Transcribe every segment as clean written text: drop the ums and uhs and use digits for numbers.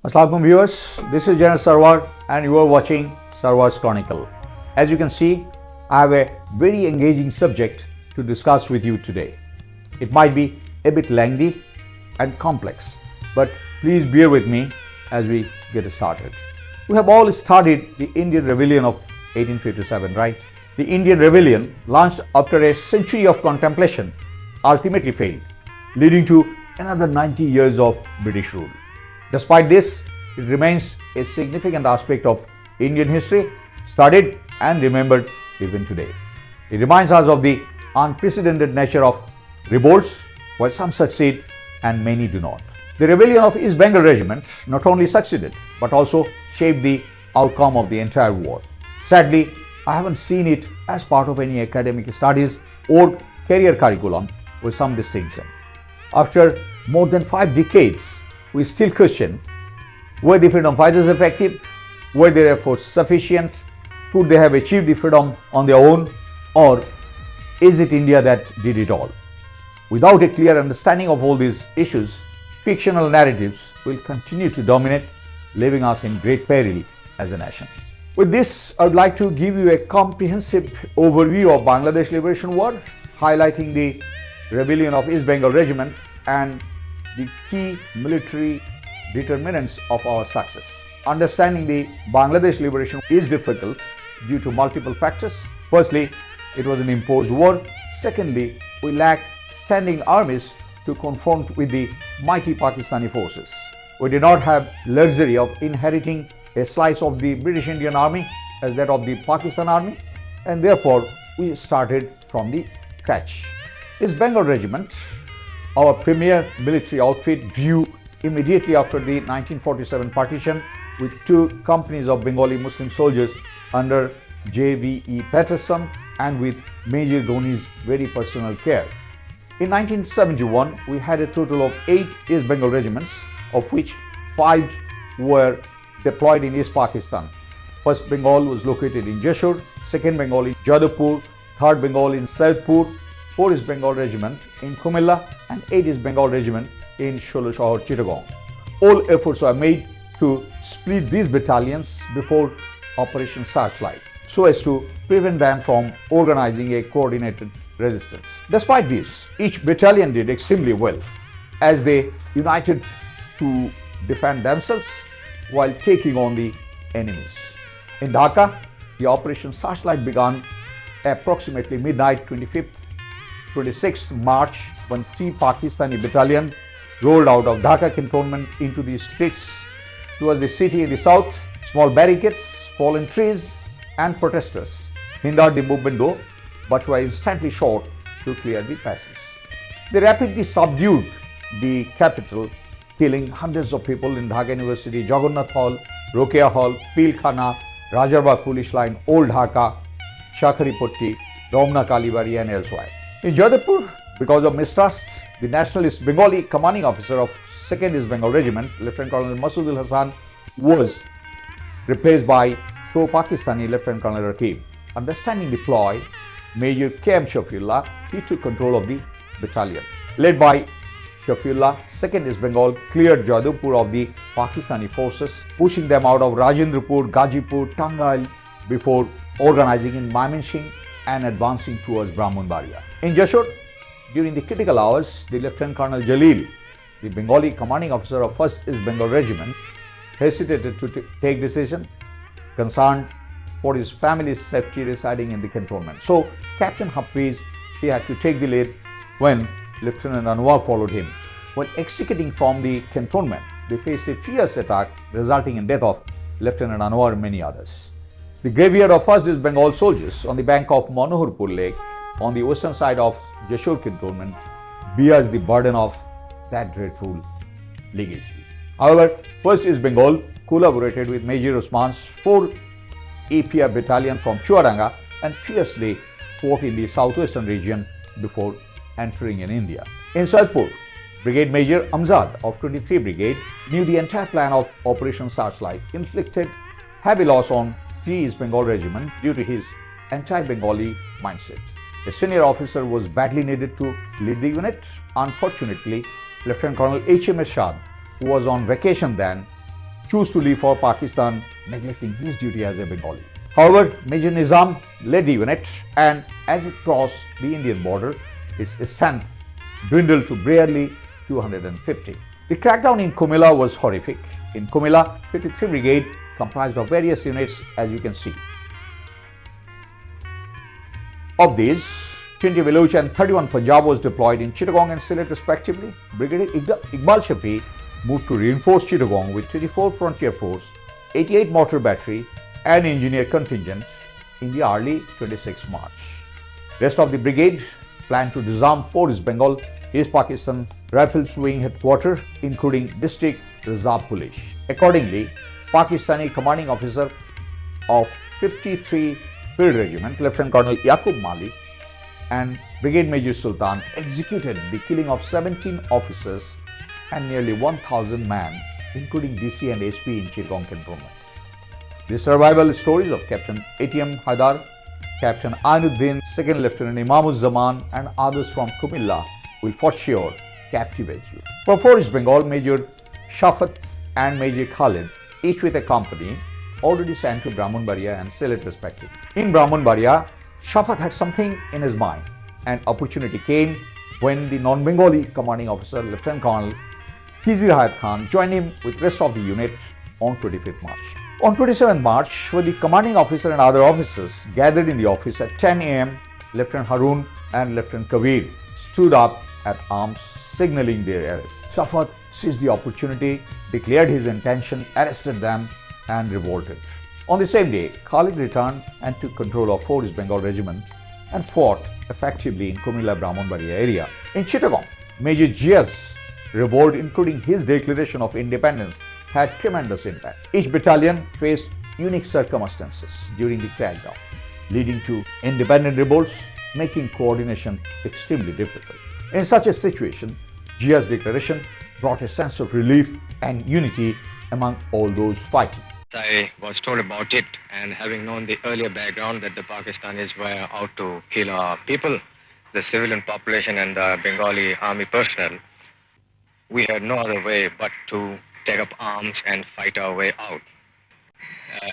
Assalamualaikum viewers, this is Gen Sarwar and you are watching Sarwar's Chronicle. As you can see, I have a very engaging subject to discuss with you today. It might be a bit lengthy and complex, but please bear with me as we get started. We have all studied the Indian Rebellion of 1857, right? The Indian Rebellion, launched after a century of contemplation, ultimately failed, leading to another 90 years of British rule. Despite this, it remains a significant aspect of Indian history, studied and remembered even today. It reminds us of the unprecedented nature of revolts, where some succeed and many do not. The rebellion of East Bengal Regiment not only succeeded, but also shaped the outcome of the entire war. Sadly, I haven't seen it as part of any academic studies or career curriculum with some distinction. After more than 5 decades, we still question, were the freedom fighters effective? Were their efforts sufficient? Could they have achieved the freedom on their own? Or is it India that did it all? Without a clear understanding of all these issues, fictional narratives will continue to dominate, leaving us in great peril as a nation. With this, I would like to give you a comprehensive overview of Bangladesh Liberation War, highlighting the rebellion of East Bengal Regiment and the key military determinants of our success. Understanding the Bangladesh Liberation is difficult due to multiple factors. Firstly, it was an imposed war. Secondly, we lacked standing armies to confront with the mighty Pakistani forces. We did not have luxury of inheriting a slice of the British Indian Army as that of the Pakistan Army, and therefore we started from the scratch. East Bengal Regiment, our premier military outfit, grew immediately after the 1947 partition with 2 companies of Bengali Muslim soldiers under J.V.E. Patterson and with Major Ghoni's very personal care. In 1971, we had a total of 8 East Bengal regiments, of which 5 were deployed in East Pakistan. 1st Bengal was located in Jashore, 2nd Bengal in Jadavpur, 3rd Bengal in Saidpur, 4 East Bengal Regiment in Kumilla and 8 East Bengal Regiment in Sholoshohor, Chittagong. All efforts were made to split these battalions before Operation Searchlight, so as to prevent them from organizing a coordinated resistance. Despite this, each battalion did extremely well as they united to defend themselves while taking on the enemies. In Dhaka, the Operation Searchlight began approximately midnight 26th March when 3 Pakistani battalions rolled out of Dhaka cantonment into the streets towards the city in the south. Small barricades, fallen trees and protesters hindered the movement though, but were instantly shot to clear the passage. They rapidly subdued the capital, killing hundreds of people in Dhaka University, Jagannath Hall, Rokeya Hall, Pilkhana, Rajarbagh Police Line, Old Dhaka, Shakharipatti, Romna Kalibari and elsewhere. In Jadavpur, because of mistrust, the nationalist Bengali commanding officer of 2nd East Bengal Regiment, Lieutenant Colonel Masood Hossain, was replaced by pro-Pakistani Lieutenant Colonel Rakib. Understanding the ploy, Major K.M. Shafiullah, he took control of the battalion. Led by Shafiullah, 2nd East Bengal cleared Jadavpur of the Pakistani forces, pushing them out of Rajendrapur, Gazipur, Tangail before organizing in Mymensingh and advancing towards Brahmanbaria. In Jashore, during the critical hours, the Lieutenant Colonel Jalil, the Bengali commanding officer of 1st East Bengal Regiment, hesitated to take decision, concerned for his family's safety residing in the cantonment. So, Captain Hafiz, he had to take the lead when Lieutenant Anwar followed him. When extricating from the cantonment, they faced a fierce attack resulting in death of Lieutenant Anwar and many others. The graveyard of 1st East Bengal soldiers on the bank of Manoharpur Lake on the western side of Jashore cantonment bears the burden of that dreadful legacy. However, 1st East Bengal collaborated with Major Osman's 4 APR battalion from Chuadanga and fiercely fought in the southwestern region before entering in India. In Saidpur, Brigade Major Amzad of 23 Brigade knew the entire plan of Operation Searchlight, inflicted heavy loss on 3 East Bengal Regiment due to his anti-Bengali mindset. A senior officer was badly needed to lead the unit. Unfortunately, Lieutenant Colonel H.M.S. Shah, who was on vacation then, choose to leave for Pakistan, neglecting his duty as a Bengali. However, Major Nizam led the unit, and as it crossed the Indian border, its strength dwindled to barely 250. The crackdown in Kumilla was horrific. In Kumilla, 53 Brigade comprised of various units, as you can see. Of these, 20 Veloch and 31 Punjab was deployed in Chittagong and Sylhet respectively. Brigadier Iqbal Shafi moved to reinforce Chittagong with 34 Frontier Force, 88 Mortar Battery and Engineer contingent in the early 26 March. Rest of the brigade planned to disarm Fort East Bengal, East Pakistan Rifles Wing headquarters, including District Reserve Police. Accordingly, Pakistani commanding officer of 53 Field Regiment, Lieutenant Colonel Yaqub Malik, and Brigade Major Sultan executed the killing of 17 officers and nearly 1,000 men, including DC and SP in Chittagong cantonment. The survival stories of Captain ATM Haidar, Captain Ainuddin, Second Lieutenant Imamuzzaman and others from Kumilla will for sure captivate you. For Fort East Bengal, Major Shafat and Major Khalid, each with a company, already sent to Brahmanbaria and Sylhet respectively. In Brahmanbaria, Shafat had something in his mind. An opportunity came when the non-Bengali commanding officer, Lieutenant Colonel Khizir Hayat Khan, joined him with rest of the unit on 25th March. On 27th March, when the commanding officer and other officers gathered in the office at 10 a.m., Lieutenant Harun and Lieutenant Kabir stood up at arms, signaling their arrest. Shafat seized the opportunity, declared his intention, arrested them and revolted. On the same day, Khalid returned and took control of Fort East Bengal Regiment and fought effectively in Kumilla Brahmanbaria area. In Chittagong, Major Jia's revolt, including his declaration of independence, had tremendous impact. Each battalion faced unique circumstances during the crackdown, leading to independent revolts, making coordination extremely difficult. In such a situation, Jia's declaration brought a sense of relief and unity among all those fighting. I was told about it, and having known the earlier background that the Pakistanis were out to kill our people, the civilian population and the Bengali army personnel, we had no other way but to take up arms and fight our way out.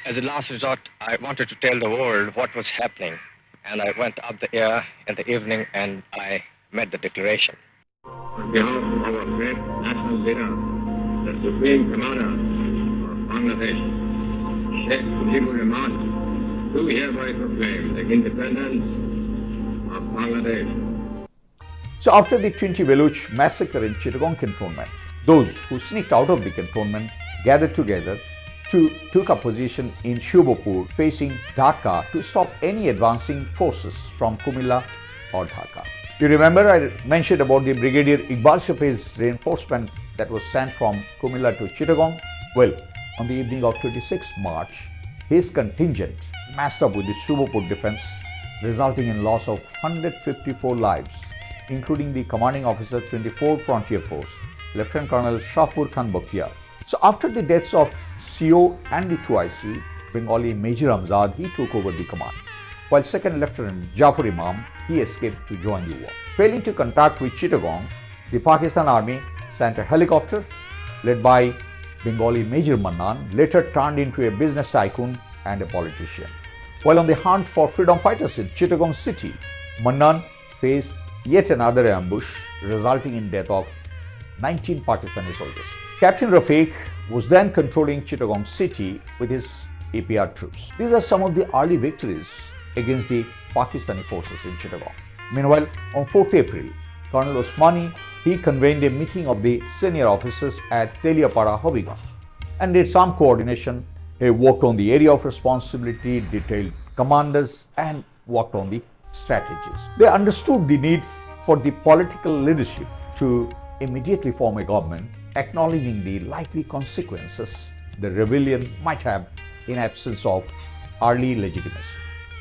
As a last resort, I wanted to tell the world what was happening, and I went up the air in the evening and I made the declaration. On behalf of our great national leader, the Supreme Commander of Bangladesh, Sheikh Mujibur Rahman, do hereby proclaim the independence of Bangladesh. So after the 20 Veloch massacre in Chittagong cantonment, those who sneaked out of the cantonment gathered together took a position in Shubopur facing Dhaka to stop any advancing forces from Kumilla or Dhaka. You remember I mentioned about the Brigadier Iqbal Shafi's reinforcement that was sent from Kumilla to Chittagong? Well, on the evening of 26 March, his contingent massed up with the Shubopur defense, resulting in loss of 154 lives, including the commanding officer 24 Frontier Force, Lieutenant Colonel Shahpur Khan Bakhtiar. So after the deaths of CO and the 2IC, Bengali Major Amzad, he took over the command, while Second Lieutenant Jafar Imam, he escaped to join the war. Failing to contact with Chittagong, the Pakistan Army sent a helicopter led by Bengali Major Mannan, later turned into a business tycoon and a politician. While on the hunt for freedom fighters in Chittagong city, Mannan faced yet another ambush, resulting in death of 19 Pakistani soldiers. Captain Rafiq was then controlling Chittagong city with his APR troops. These are some of the early victories against the Pakistani forces in Chittagong. Meanwhile, on 4th April, Colonel Osmani, he convened a meeting of the senior officers at Teliapara, Hobbyganj, and did some coordination. He worked on the area of responsibility, detailed commanders, and worked on the strategies. They understood the need for the political leadership to immediately form a government, acknowledging the likely consequences the rebellion might have in absence of early legitimacy.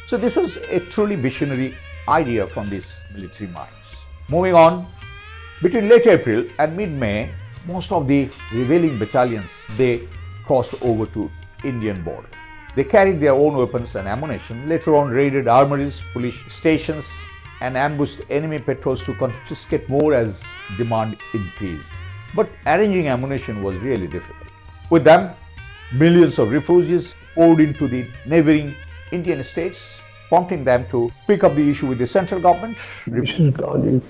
So this was a truly visionary idea from these military minds. Moving on, between late April and mid-May, most of the revealing battalions, they crossed over to Indian border. They carried their own weapons and ammunition, later on raided armories, police stations, and ambushed enemy patrols to confiscate more as demand increased. But arranging ammunition was really difficult. With them, Millions of refugees poured into the neighboring Indian states, prompting them to pick up the issue with the central government. Mrs. Gandhi,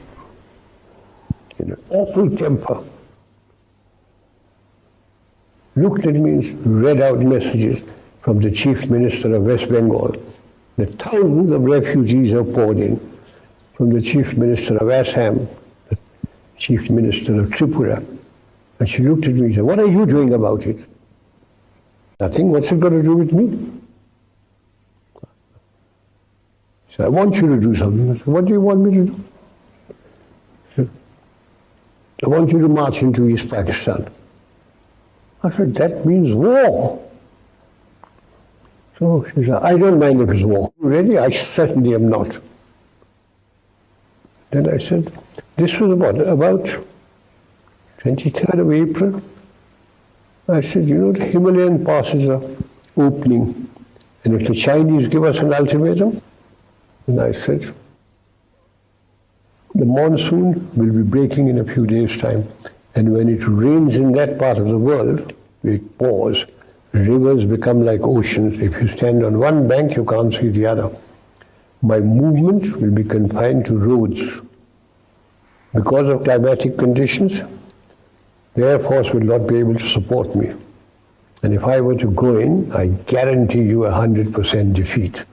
in an awful temper, looked at me and read out messages from the Chief Minister of West Bengal that thousands of refugees have poured in, from the Chief Minister of Assam, the Chief Minister of Tripura. And she looked at me and said, "What are you doing about it?" "Nothing. What's it got to do with me?" She said, "I want you to do something." I said, "What do you want me to do?" She said, "I want you to march into East Pakistan." I said, "That means war." So she said, "I don't mind if it's war." "Really?" "I certainly am not." Then I said, this was about 23rd of April. I said, "You know, the Himalayan passes are opening, and if the Chinese give us an ultimatum," and I said, "the monsoon will be breaking in a few days' time, and when it rains in that part of the world, it pours. Rivers become like oceans. If you stand on one bank, you can't see the other. My movement will be confined to roads. Because of climatic conditions, the Air Force will not be able to support me. And if I were to go in, I guarantee you 100% defeat."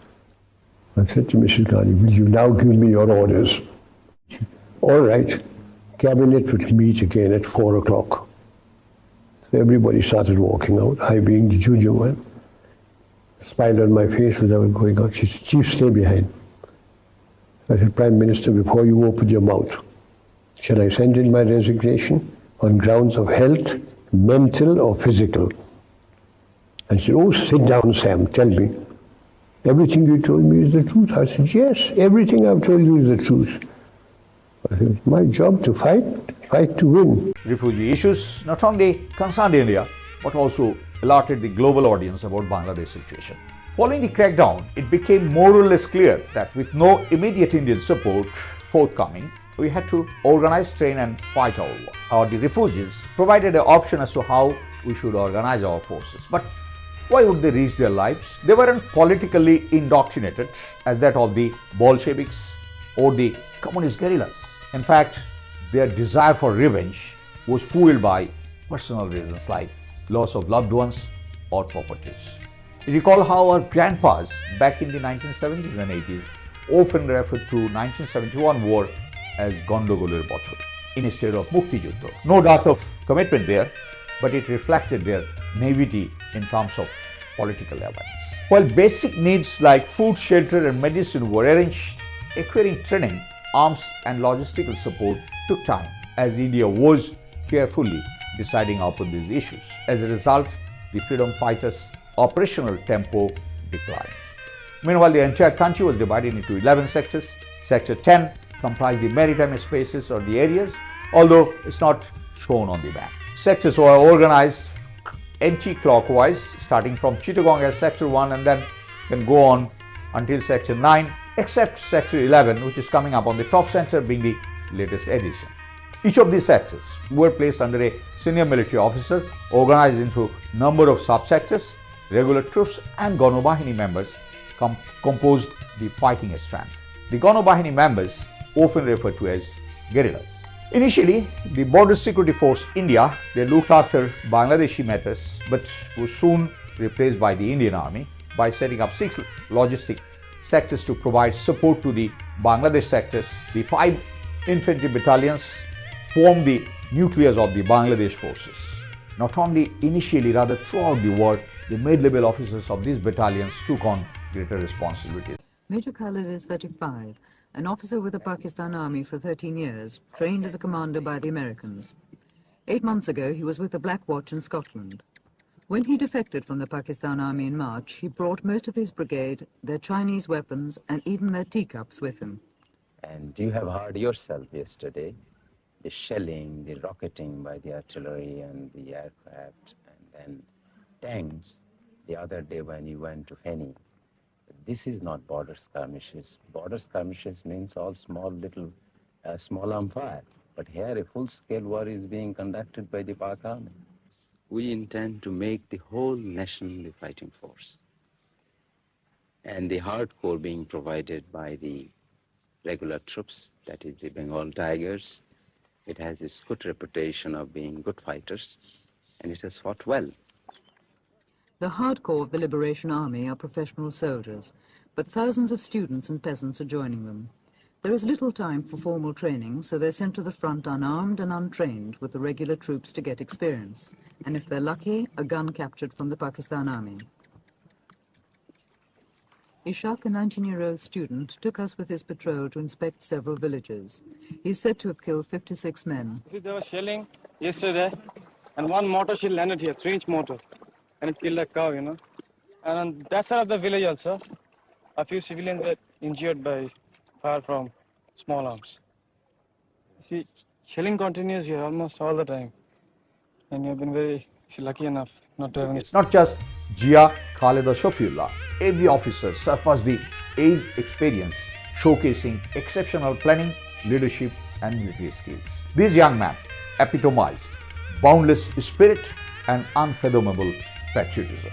I said to Mrs. Gandhi, "Will you now give me your orders?" "All right." Cabinet would meet again at 4 o'clock. So everybody started walking out, I being the junior one. A smile on my face as I was going out. She said, "Chief, stay behind." I said, "Prime Minister, before you open your mouth, shall I send in my resignation on grounds of health, mental or physical?" And she said, "Oh, sit down, Sam, tell me. Everything you told me is the truth?" I said, "Yes, everything I've told you is the truth." I said, "It's my job to fight to win." Refugee issues not only concerned India, but also alerted the global audience about Bangladesh's situation. Following the crackdown, it became more or less clear that with no immediate Indian support forthcoming, we had to organize, train and fight our war. The refugees provided an option as to how we should organize our forces. But why would they risk their lives? They weren't politically indoctrinated as that of the Bolsheviks or the communist guerrillas. In fact, their desire for revenge was fueled by personal reasons like loss of loved ones or properties. Recall how our grandpas back in the 1970s and 80s often referred to 1971 war as Gondogol'er Bochor instead of Mukti Juddho. No doubt of commitment there, but it reflected their naivety in terms of political awareness. While basic needs like food, shelter and medicine were arranged, acquiring training, arms and logistical support took time as India was carefully deciding upon these issues. As a result, the freedom fighters' operational tempo declined. Meanwhile, the entire country was divided into 11 sectors. Sector 10 comprised the maritime spaces or the areas, although it's not shown on the map. Sectors were organized anti-clockwise, starting from Chittagong as Sector 1 and then can go on until Sector 9, except Sector 11, which is coming up on the top center, being the latest edition. Each of these sectors were placed under a senior military officer, organized into a number of subsectors. Regular troops and Gano Bahini members composed the fighting strength. The Gano Bahini members often referred to as guerrillas. Initially, the Border Security Force India, they looked after Bangladeshi matters, but was soon replaced by the Indian Army by setting up 6 logistic sectors to provide support to the Bangladesh sectors. The 5 infantry battalions formed the nucleus of the Bangladesh forces. Not only initially, rather throughout the war, the mid-level officers of these battalions took on greater responsibilities. Major Khalid is 35, an officer with the Pakistan Army for 13 years, trained as a commander by the Americans. 8 months ago, he was with the Black Watch in Scotland. When he defected from the Pakistan Army in March, he brought most of his brigade, their Chinese weapons, and even their teacups with him. And you have heard yourself yesterday the shelling, the rocketing by the artillery and the aircraft, and then tanks the other day when you went to Feni. This is not border skirmishes. Border skirmishes means all small arm fire. But here a full-scale war is being conducted by the Pak Army. we intend to make the whole nation the fighting force. And the hardcore being provided by the regular troops, that is the Bengal Tigers. It has its good reputation of being good fighters, and it has fought well. The hardcore of the Liberation Army are professional soldiers, but thousands of students and peasants are joining them. There is little time for formal training, so they're sent to the front unarmed and untrained with the regular troops to get experience. And if they're lucky, a gun captured from the Pakistan Army. Ishaq, a 19-year-old student, took us with his patrol to inspect several villages. He's said to have killed 56 men. There was shelling yesterday, and one mortar shell landed here, 3-inch mortar, and it killed a cow, you know. And on that side of the village also, a few civilians were injured by fire from small arms. See, shelling continues here almost all the time, and you've been very lucky enough not to have any. It's not just Jia, Khalid or Shafiullah. Every officer surpassed the age experience, showcasing exceptional planning, leadership and military skills. These young men epitomized boundless spirit and unfathomable patriotism.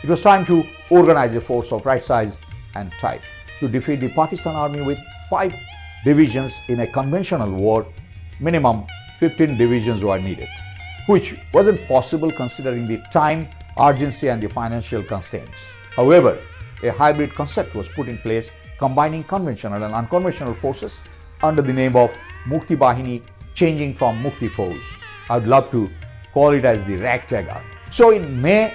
It was time to organize a force of right size and type. To defeat the Pakistan Army with 5 divisions in a conventional war, minimum 15 divisions were needed, which wasn't possible considering the time, urgency and the financial constraints. However, a hybrid concept was put in place combining conventional and unconventional forces under the name of Mukti Bahini, changing from Mukti Force. I would love to call it as the ragtag army. So in May,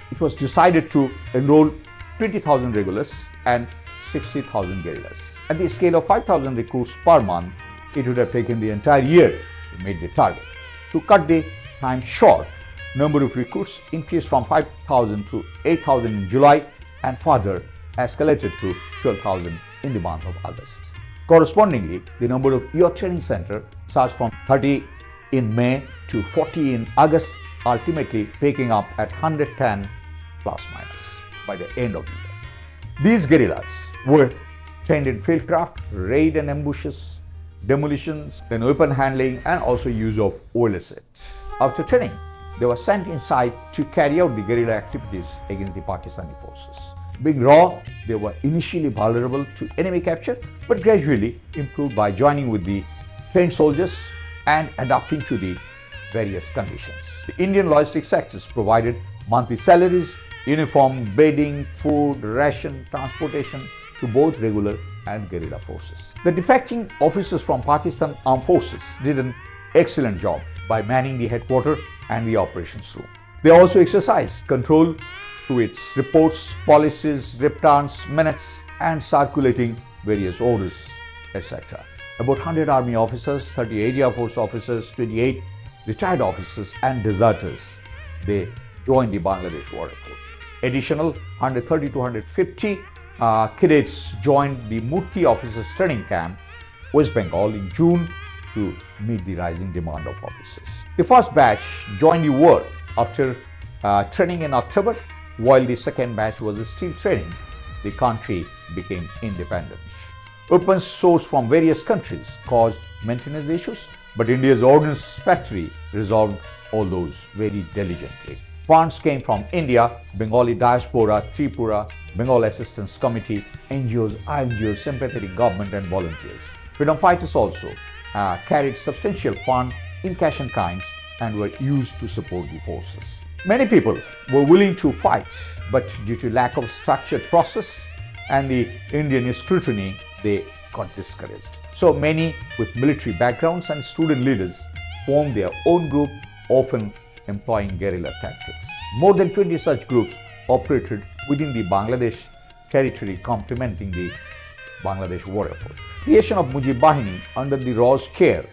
it was decided to enroll 20,000 regulars and 60,000 guerrillas. At the scale of 5,000 recruits per month, it would have taken the entire year to meet the target. To cut the time short, number of recruits increased from 5,000 to 8,000 in July and further escalated to 12,000 in the month of August. Correspondingly, the number of youth training center surged from 30 in May to 40 in August, ultimately picking up at 110 plus minus by the end of the year. These guerrillas were trained in fieldcraft, raid and ambushes, demolitions, then weapon handling and also use of OLSET. After training, they were sent inside to carry out the guerrilla activities against the Pakistani forces. Being raw, they were initially vulnerable to enemy capture, but gradually improved by joining with the trained soldiers and adapting to the various conditions. The Indian logistics sectors provided monthly salaries, uniform, bedding, food, ration, transportation to both regular and guerrilla forces. The defecting officers from Pakistan Armed Forces did an excellent job by manning the headquarters and the operations room. They also exercised control through its reports, policies, returns, minutes and circulating various orders, etc. About 100 army officers, 38 Air Force officers, 28 retired officers and deserters, they joined the Bangladesh war effort. Additional 130 to 150 cadets joined the Mukti Officers Training Camp, West Bengal in June to meet the rising demand of officers. The first batch joined the war after training in October, while the second batch was still training. The country became independent. Weapons sourced from various countries caused maintenance issues, but India's ordnance factory resolved all those very diligently. Funds came from India, Bengali diaspora, Tripura, Bengal Assistance Committee, NGOs, INGOs, sympathetic government and volunteers. Freedom fighters also carried substantial funds in cash and kinds and were used to support the forces. Many people were willing to fight, but due to lack of structured process and the Indian scrutiny, they got discouraged. So many with military backgrounds and student leaders formed their own group, often employing guerrilla tactics. More than 20 such groups operated within the Bangladesh territory, complementing the Bangladesh war effort. Creation of Mujib Bahini under the Raw's care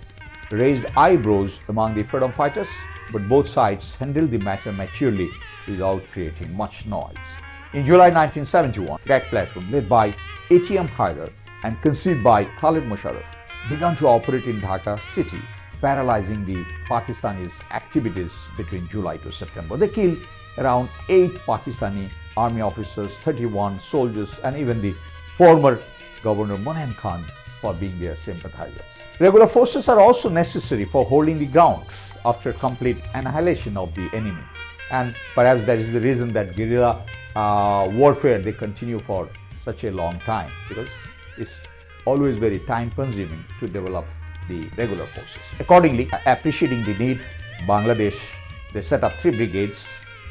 raised eyebrows among the freedom fighters, but both sides handled the matter maturely without creating much noise. In July 1971, crack platoon led by ATM Haider and conceived by Khalid Musharraf began to operate in Dhaka city, paralyzing the Pakistanis' activities between July to September. They killed around 8 Pakistani army officers, 31 soldiers, and even the former Governor Monem Khan for being their sympathizers. Regular forces are also necessary for holding the ground after complete annihilation of the enemy. and perhaps that is the reason that guerrilla warfare they continue for such a long time, because it's always very time consuming to develop the regular forces. Accordingly, appreciating the need, Bangladesh, they set up 3 brigades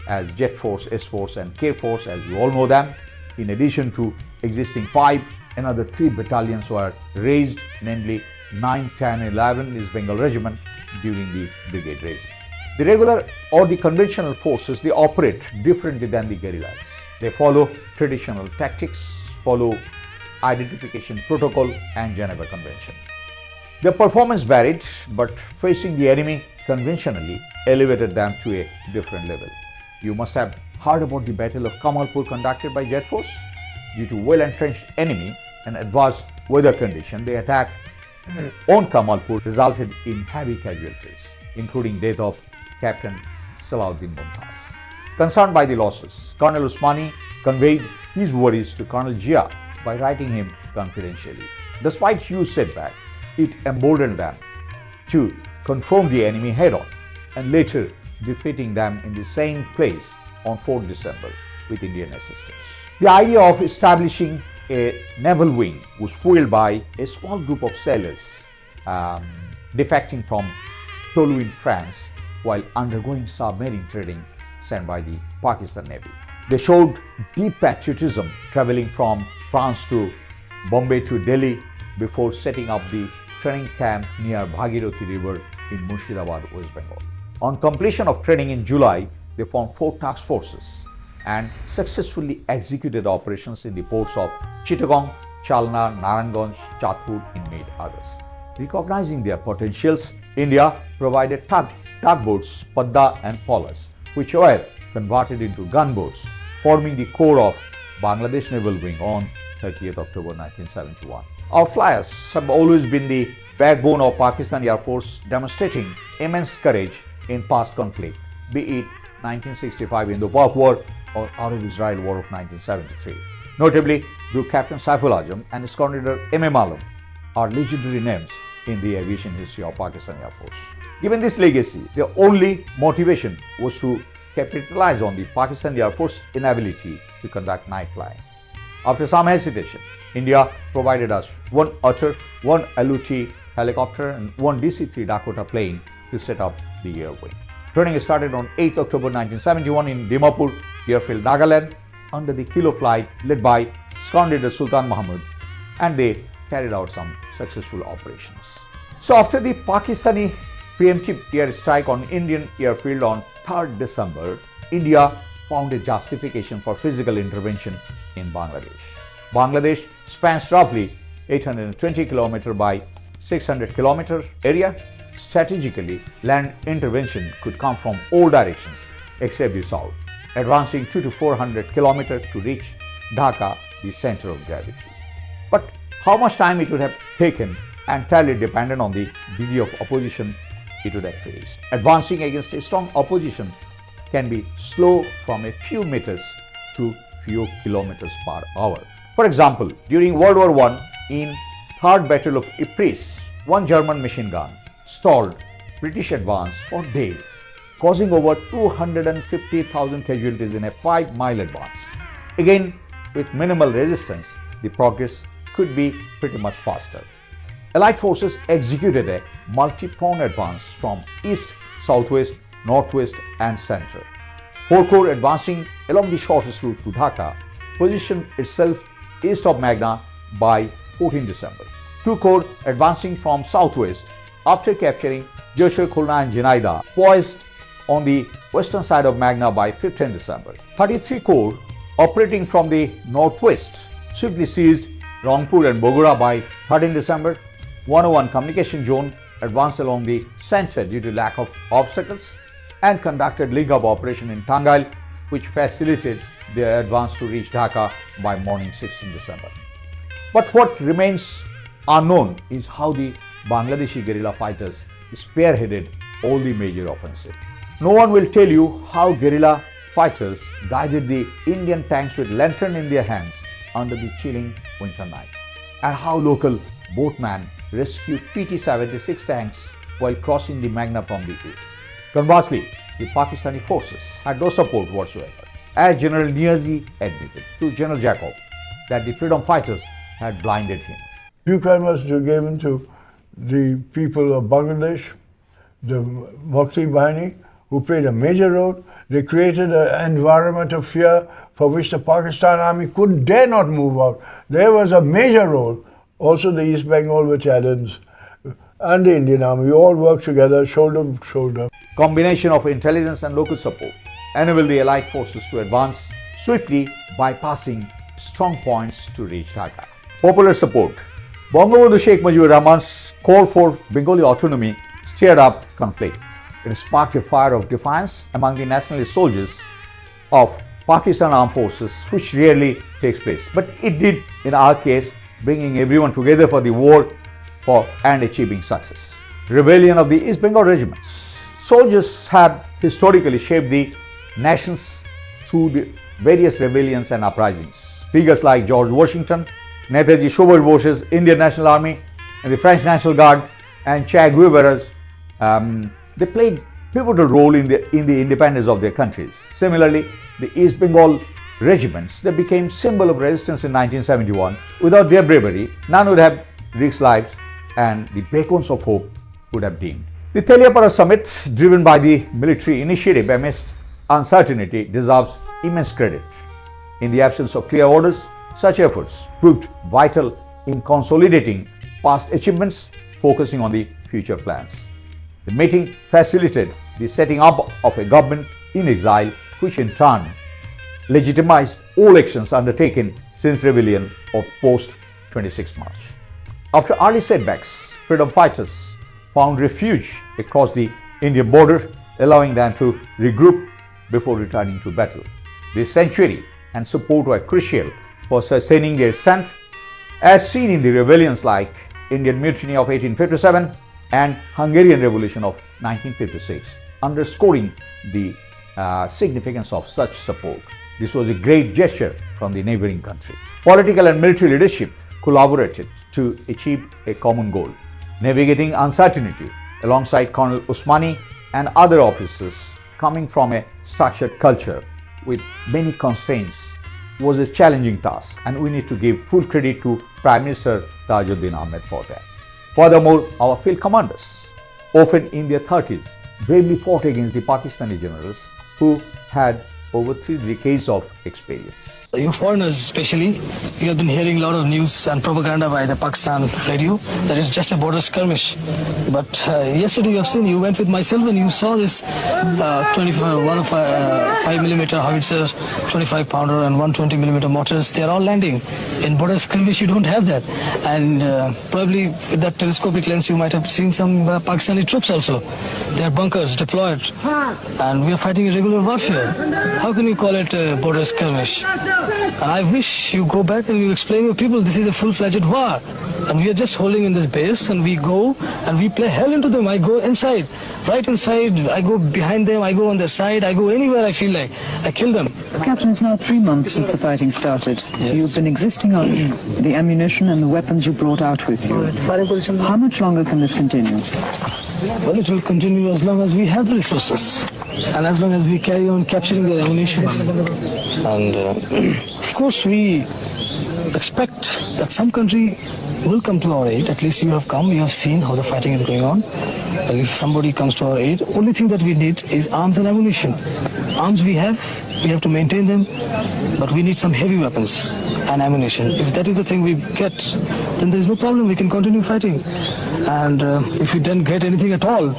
as Jet Force, S Force and K Force, as you all know them. In addition to existing 5, another 3 battalions were raised, namely 9, 10, 11 is Bengal Regiment during the brigade raising. The regular or the conventional forces, they operate differently than the guerrillas. They follow traditional tactics, follow identification protocol and Geneva Convention. Their performance varied, but facing the enemy conventionally elevated them to a different level. You must have heard about the Battle of Kamalpur conducted by Jet Force. Due to well-entrenched enemy and adverse weather condition, the attack on Kamalpur resulted in heavy casualties, including death of Captain Salahuddin Mumtaz. Concerned by the losses, Colonel Usmani conveyed his worries to Colonel Jia by writing him confidentially. Despite huge setback, it emboldened them to confront the enemy head-on and later defeating them in the same place on 4th December with Indian assistance. The idea of establishing a naval wing was fueled by a small group of sailors defecting from Tolu in France while undergoing submarine training sent by the Pakistan Navy. They showed deep patriotism, traveling from France to Bombay to Delhi before setting up the training camp near Bhagirathi River in Murshidabad, West Bengal. On completion of training in July, they formed 4 task forces and successfully executed operations in the ports of Chittagong, Chalna, Naranganj, Chatpur in mid-August. Recognizing their potentials, India provided tugboats Padda and Polas, which were converted into gunboats, forming the core of Bangladesh Naval Wing on 30th October 1971. Our flyers have always been the backbone of Pakistan Air Force, demonstrating immense courage in past conflict, be it 1965 Indo-Pak War or Arab-Israel War of 1973. Notably, Group Captain Saiful Azam and his Commodore M.M. Alam are legendary names in the aviation history of Pakistan Air Force. Given this legacy, their only motivation was to capitalize on the Pakistan Air Force inability to conduct night flying. After some hesitation, India provided us 1 Otter, 1 LUT helicopter and 1 DC-3 Dakota plane to set up the air wing. Training started on 8th October 1971 in Dimapur Airfield, Nagaland, under the Kilo flight led by Squadron Sultan Mahmud, and they carried out some successful operations. So after the Pakistani preemptive air strike on Indian airfield on 3rd December, India found a justification for physical intervention in Bangladesh. Bangladesh spans roughly 820 km by 600 km area. Strategically, land intervention could come from all directions except the south, advancing 200 to 400 km to reach Dhaka, the center of gravity. But how much time it would have taken entirely depended on the degree of opposition it would have faced. Advancing against a strong opposition can be slow from a few meters to few kilometers per hour. For example, during World War I, in Third Battle of Ypres, 1 German machine gun stalled British advance for days, causing over 250,000 casualties in a 5-mile advance. Again, with minimal resistance, the progress could be pretty much faster. Allied forces executed a multi-pronged advance from east, southwest, northwest and center. 4 Corps advancing along the shortest route to Dhaka positioned itself east of Magna by 14 December. 2 Corps advancing from southwest after capturing Joshoy, Khulna and Jinaida poised on the western side of Magna by 15 December. 33 Corps operating from the northwest swiftly seized Rangpur and Bogura by 13 December. 101 Communication Zone advanced along the center due to lack of obstacles and conducted link-up operation in Tangail, which facilitated their advance to reach Dhaka by morning 16 December. But what remains unknown is how the Bangladeshi guerrilla fighters spearheaded all the major offensive. No one will tell you how guerrilla fighters guided the Indian tanks with lantern in their hands under the chilling winter night, and how local boatmen rescued PT-76 tanks while crossing the Magna from the east. Conversely, the Pakistani forces had no support whatsoever, as General Niazi admitted to General Jacob that the freedom fighters had blinded him. Due care was given to the people of Bangladesh, the Mukti Bahini, who played a major role. They created an environment of fear for which the Pakistan army dare not move out. There was a major role. Also the East Bengal battalions and the Indian army all worked together, shoulder to shoulder. Combination of intelligence and local support enabled the Allied forces to advance swiftly, bypassing strong points to reach Dhaka. Popular support. Bangabandhu Sheikh Mujibur Rahman's call for Bengali autonomy stirred up conflict. It sparked a fire of defiance among the nationalist soldiers of Pakistan Armed Forces, which rarely takes place. But it did in our case, bringing everyone together for the war and achieving success. Rebellion of the East Bengal regiments. Soldiers have historically shaped the nations through the various rebellions and uprisings. Figures like George Washington, Netaji Subhash Bose's Indian National Army, and the French National Guard, and Che Guevara's, they played pivotal role in the independence of their countries. Similarly, the East Bengal regiments, they became symbol of resistance in 1971. Without their bravery, none would have risked lives and the beacons of hope would have dimmed. The Teliapara summit, driven by the military initiative amidst uncertainty, deserves immense credit. In the absence of clear orders, such efforts proved vital in consolidating past achievements, focusing on the future plans. The meeting facilitated the setting up of a government in exile, which in turn legitimized all actions undertaken since rebellion of post-26 March. After early setbacks, freedom fighters found refuge across the Indian border, allowing them to regroup before returning to battle. This sanctuary and support were crucial for sustaining their strength, as seen in the rebellions like Indian Mutiny of 1857 and Hungarian Revolution of 1956, underscoring the significance of such support. This was a great gesture from the neighboring country. Political and military leadership collaborated to achieve a common goal. Navigating uncertainty alongside Colonel Usmani and other officers coming from a structured culture with many constraints was a challenging task, and we need to give full credit to Prime Minister Tajuddin Ahmed for that. Furthermore, our field commanders, often in their 30s, bravely fought against the Pakistani generals who had over 3 decades of experience. You foreigners especially, you have been hearing a lot of news and propaganda by the Pakistan radio that it's just a border skirmish. But yesterday you have seen, you went with myself and you saw this 5mm howitzer, 25 pounder and 120mm mortars. They are all landing. In border skirmish you don't have that. And probably with that telescopic lens you might have seen some Pakistani troops also. Their bunkers deployed. And we are fighting irregular warfare. How can you call it a border skirmish? And I wish you go back and you explain to people this is a full-fledged war. And we are just holding in this base and we go and we play hell into them. I go inside, right inside, I go behind them, I go on their side, I go anywhere I feel like. I kill them. Captain, it's now 3 months since the fighting started. Yes. You've been existing on the ammunition and the weapons you brought out with you. How much longer can this continue? Well, it will continue as long as we have the resources and as long as we carry on capturing the ammunition. And of course we expect that some country will come to our aid. At least you have come, you have seen how the fighting is going on. And if somebody comes to our aid, only thing that we need is arms and ammunition. Arms we have to maintain them, but we need some heavy weapons and ammunition. If that is the thing we get, then there is no problem, we can continue fighting. And if we don't get anything at all,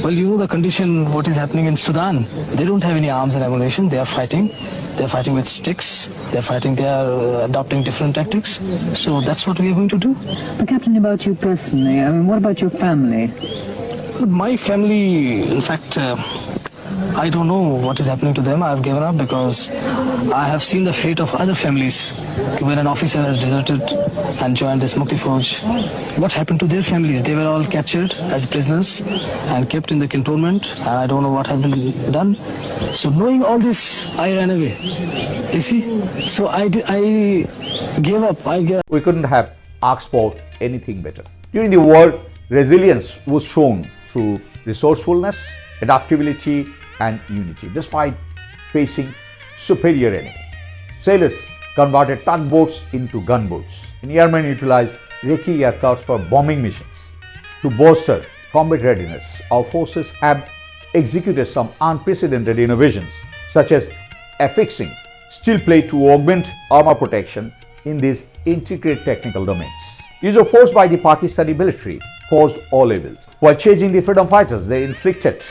well, you know the condition, what is happening in Sudan. They don't have any arms and ammunition, they are fighting. They're fighting with sticks, they are adopting different tactics. So that's what we are going to do. But Captain, about you personally, what about your family? My family, in fact, I don't know what is happening to them. I have given up because I have seen the fate of other families when an officer has deserted and joined this Mukti Fauj. What happened to their families? They were all captured as prisoners and kept in the cantonment, and I don't know what has been done. So knowing all this, I ran away. You see? So I gave up. We couldn't have asked for anything better. During the war, resilience was shown through resourcefulness, adaptability, and unity despite facing superior enemy. Sailors converted tugboats into gunboats, and airmen utilized Recce aircraft for bombing missions. To bolster combat readiness, our forces have executed some unprecedented innovations, such as affixing steel plate to augment armor protection in these intricate technical domains. Use of force by the Pakistani military caused all evils. While chasing the freedom fighters, they inflicted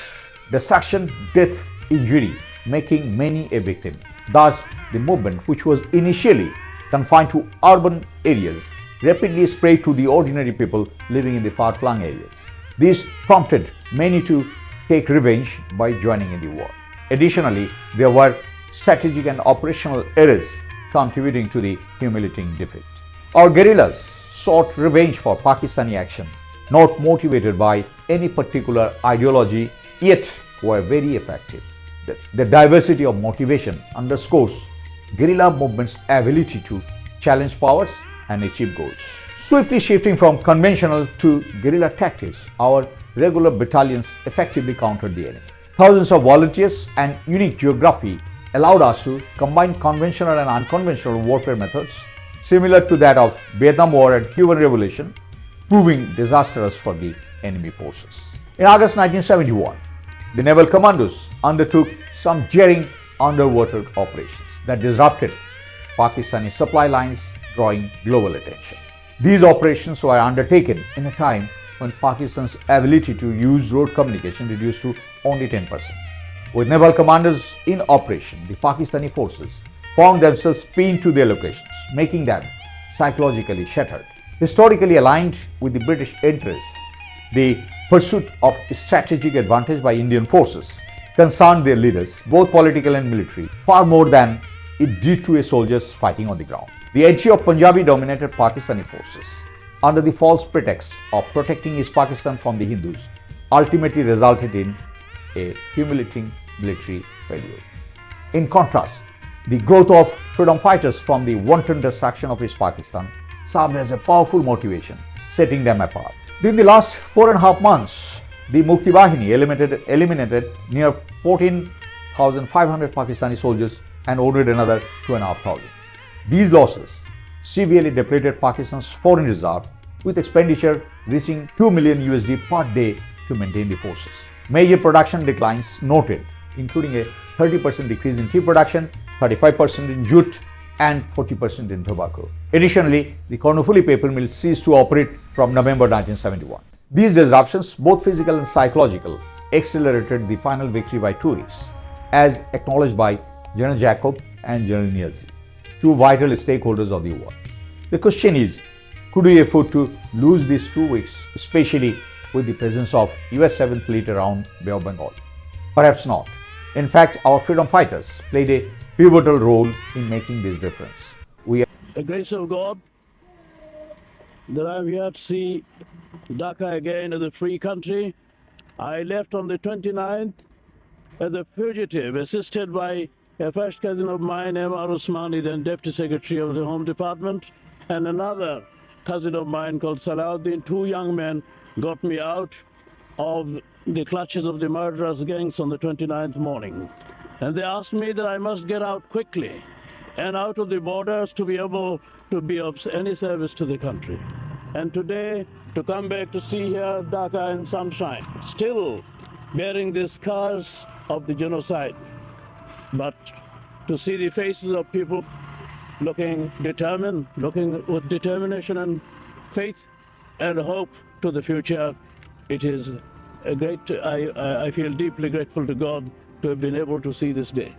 destruction, death, injury, making many a victim. Thus, the movement, which was initially confined to urban areas, rapidly spread to the ordinary people living in the far-flung areas. This prompted many to take revenge by joining in the war. Additionally, there were strategic and operational errors contributing to the humiliating defeat. Our guerrillas sought revenge for Pakistani action, not motivated by any particular ideology, yet were very effective. The diversity of motivation underscores guerrilla movement's ability to challenge powers and achieve goals. Swiftly shifting from conventional to guerrilla tactics, our regular battalions effectively countered the enemy. Thousands of volunteers and unique geography allowed us to combine conventional and unconventional warfare methods similar to that of Vietnam War and Cuban Revolution, proving disastrous for the enemy forces. In August 1971, the naval commandos undertook some daring underwater operations that disrupted Pakistani supply lines, drawing global attention. These operations were undertaken in a time when Pakistan's ability to use road communication reduced to only 10%. With naval commanders in operation, the Pakistani forces found themselves pinned to their locations, making them psychologically shattered. Historically aligned with the British interests, the pursuit of strategic advantage by Indian forces concerned their leaders, both political and military, far more than it did to a soldiers fighting on the ground. The entry of Punjabi-dominated Pakistani forces, under the false pretext of protecting East Pakistan from the Hindus, ultimately resulted in a humiliating military failure. In contrast, the growth of freedom fighters from the wanton destruction of East Pakistan served as a powerful motivation, setting them apart. During the last 4.5 months, the Mukti Bahini eliminated near 14,500 Pakistani soldiers and ordered another 2,500. These losses severely depleted Pakistan's foreign reserve, with expenditure reaching $2 million per day to maintain the forces. Major production declines noted, including a 30% decrease in tea production, 35% in jute, and 40% in tobacco. Additionally, the Cornufuli paper mill ceased to operate from November 1971. These disruptions, both physical and psychological, accelerated the final victory by 2 weeks, as acknowledged by General Jacob and General Niazi, two vital stakeholders of the war. The question is, could we afford to lose these 2 weeks, especially with the presence of US 7th Fleet around Bay of Bengal? Perhaps not. In fact, our freedom fighters played a pivotal role in making this difference. The grace of God that I'm here to see Dhaka again as a free country. I left on the 29th as a fugitive, assisted by a first cousin of mine, M.R. Usmani, then Deputy Secretary of the Home Department, and another cousin of mine called Salahuddin. 2 young men got me out of the clutches of the murderers' gangs on the 29th morning. And they asked me that I must get out quickly and out of the borders to be able to be of any service to the country. And today, to come back to see here Dhaka in sunshine, still bearing the scars of the genocide, but to see the faces of people looking determined, looking with determination and faith and hope to the future, it is a great, I feel deeply grateful to God to have been able to see this day.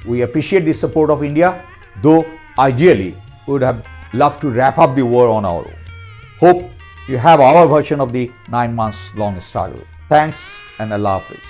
We appreciate the support of India, though ideally we would have loved to wrap up the war on our own. Hope you have our version of the 9 months long struggle. Thanks and Allah Hafiz.